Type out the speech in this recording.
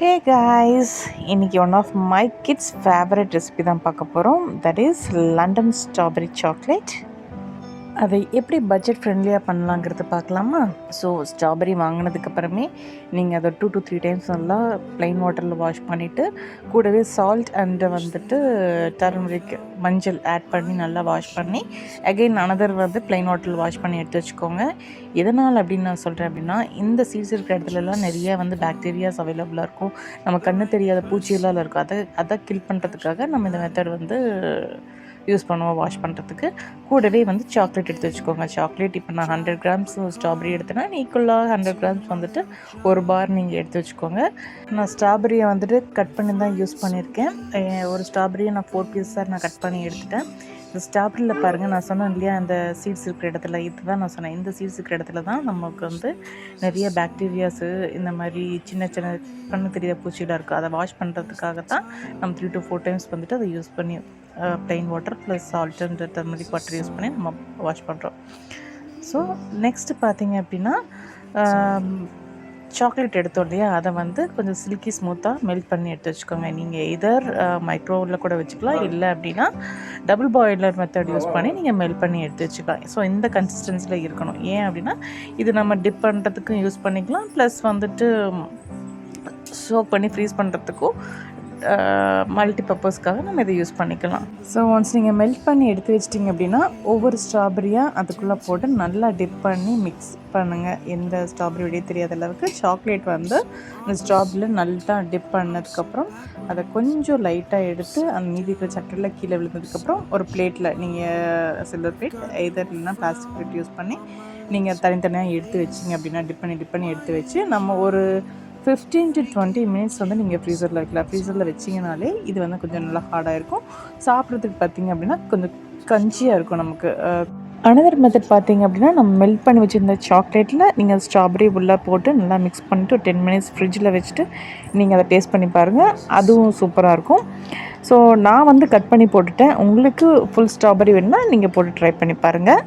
ஹே guys, இன்றைக்கி one of my kids favourite recipe தான் பார்க்க போகிறோம். That is London strawberry chocolate. அதை எப்படி பட்ஜெட் ஃப்ரெண்ட்லியாக பண்ணலாங்கிறது பார்க்கலாமா? ஸோ ஸ்ட்ராபெரி வாங்கினதுக்கப்புறமே நீங்கள் அதை 2 to 3 டைம்ஸ் நல்லா ப்ளைன் வாட்டரில் வாஷ் பண்ணிவிட்டு கூடவே சால்ட் அண்டு டர்மரிக் மஞ்சள் ஆட் பண்ணி நல்லா வாஷ் பண்ணி அகெயின் அனதர் ப்ளைன் வாட்டரில் வாஷ் பண்ணி எடுத்து வச்சுக்கோங்க. எதனால் அப்படின்னு நான் சொல்கிறேன் அப்படின்னா, இந்த சீட்ஸ் இருக்கிற இடத்துலலாம் நிறைய பாக்டீரியாஸ் அவைலபிளாக இருக்கும். நம்ம கண்ணு தெரியாத பூச்சியெல்லாம் இருக்கும். அதை கில் பண்ணுறதுக்காக நம்ம இந்த மெத்தட் யூஸ் பண்ணுவோம் வாஷ் பண்ணுறதுக்கு. கூடவே சாக்லேட் எடுத்து வச்சுக்கோங்க. சாக்லேட் இப்போ நான் 100 கிராம்ஸ் ஸ்ட்ராபெரி எடுத்தேன்னா ஈக்குவலாக 100 கிராம்ஸ் ஒரு பார் நீங்கள் எடுத்து வச்சுக்கோங்க. நான் ஸ்ட்ராபெரியை கட் பண்ணி தான் யூஸ் பண்ணியிருக்கேன். ஒரு ஸ்ட்ராபெரியை நான் 4 பீஸாக நான் கட் பண்ணி எடுத்துட்டேன். இந்த ஸ்ட்ராபெரியில் பாருங்கள், நான் சொன்னேன் இல்லையா, அந்த சீட்ஸ் இருக்கிற இடத்துல இதுதான் நான் சொன்னேன். இந்த சீட்ஸ் இருக்கிற இடத்துல தான் நமக்கு நிறைய பாக்டீரியாஸு இந்த மாதிரி சின்ன சின்ன கண்ணு தெரியாத பூச்சிகளாக இருக்குது. அதை வாஷ் பண்ணுறதுக்காக தான் நம்ம 3 to 4 டைம்ஸ் அதை யூஸ் பண்ணி plain water plus salt and turmeric water use பண்ணி நம்ம வாஷ் பண்ணுறோம். ஸோ நெக்ஸ்ட்டு பார்த்திங்க அப்படின்னா, சாக்லேட் எடுத்தோம் இல்லையா, அதை கொஞ்சம் சில்கி ஸ்மூத்தாக மெல்ட் பண்ணி எடுத்து வச்சுக்கோங்க. நீங்கள் இதர் மைக்ரோவில் கூட வச்சுக்கலாம், இல்லை அப்படின்னா டபுள் பாய்லர் மெத்தட் யூஸ் பண்ணி நீங்கள் மெல்ட் பண்ணி எடுத்து வச்சுக்கலாம். ஸோ இந்த கன்சிஸ்டன்சியில் இருக்கணும். ஏன் அப்படின்னா, இது நம்ம டிப் பண்ணுறதுக்கும் யூஸ் பண்ணிக்கலாம், ப்ளஸ் சோக் பண்ணி ஃப்ரீஸ் பண்ணுறதுக்கும் மல்டி பர்பஸ்க்காக நம்ம இதை யூஸ் பண்ணிக்கலாம். ஸோ ஒன்ஸ் நீங்கள் மெல்ட் பண்ணி எடுத்து வச்சிட்டிங்க அப்படின்னா, ஒவ்வொரு ஸ்ட்ராபெரியாக அதுக்குள்ளே போட்டு நல்லா டிப் பண்ணி மிக்ஸ் பண்ணுங்கள். எந்த ஸ்ட்ராபெரி வெளியே தெரியாத அளவுக்கு சாக்லேட் இந்த ஸ்ட்ராபெரியில் நல்லா டிப் பண்ணதுக்கப்புறம் அதை கொஞ்சம் லைட்டாக எடுத்து அந்த மீதி இருக்கிற சக்கரையில் கீழே விழுந்ததுக்கப்புறம் ஒரு பிளேட்டில் நீங்கள் சில்வர் பிளேட் எதர் இல்லைன்னா பிளாஸ்டிக் பிளேட் யூஸ் பண்ணி நீங்கள் தனித்தனியாக எடுத்து வச்சிங்க அப்படின்னா டிப் பண்ணி எடுத்து வச்சு நம்ம ஒரு 15 to 20 மினிட்ஸ் நீங்கள் ஃப்ரீசரில் வைக்கலாம். ஃப்ரீசரில் வச்சிங்கனாலே இது கொஞ்சம் நல்லா ஹார்டாக இருக்கும். சாப்பிட்றதுக்கு பார்த்திங்க அப்படின்னா கொஞ்சம் கஞ்சியாக இருக்கும் நமக்கு. அனதர் மெத்தட் பார்த்திங்க அப்படின்னா, நம்ம மெல்ட் பண்ணி வச்சுருந்த சாக்லேட்டில் நீங்கள் ஸ்ட்ராபெரி உள்ளே போட்டு நல்லா மிக்ஸ் பண்ணிவிட்டு ஒரு 10 மினிட்ஸ் ஃப்ரிட்ஜில் வச்சுட்டு நீங்கள் அதை டேஸ்ட் பண்ணி பாருங்கள். அதுவும் சூப்பராக இருக்கும். ஸோ நான் கட் பண்ணி போட்டுட்டேன். உங்களுக்கு ஃபுல் ஸ்ட்ராபெரி வேணுன்னா நீங்கள் போட்டு ட்ரை பண்ணி பாருங்கள்.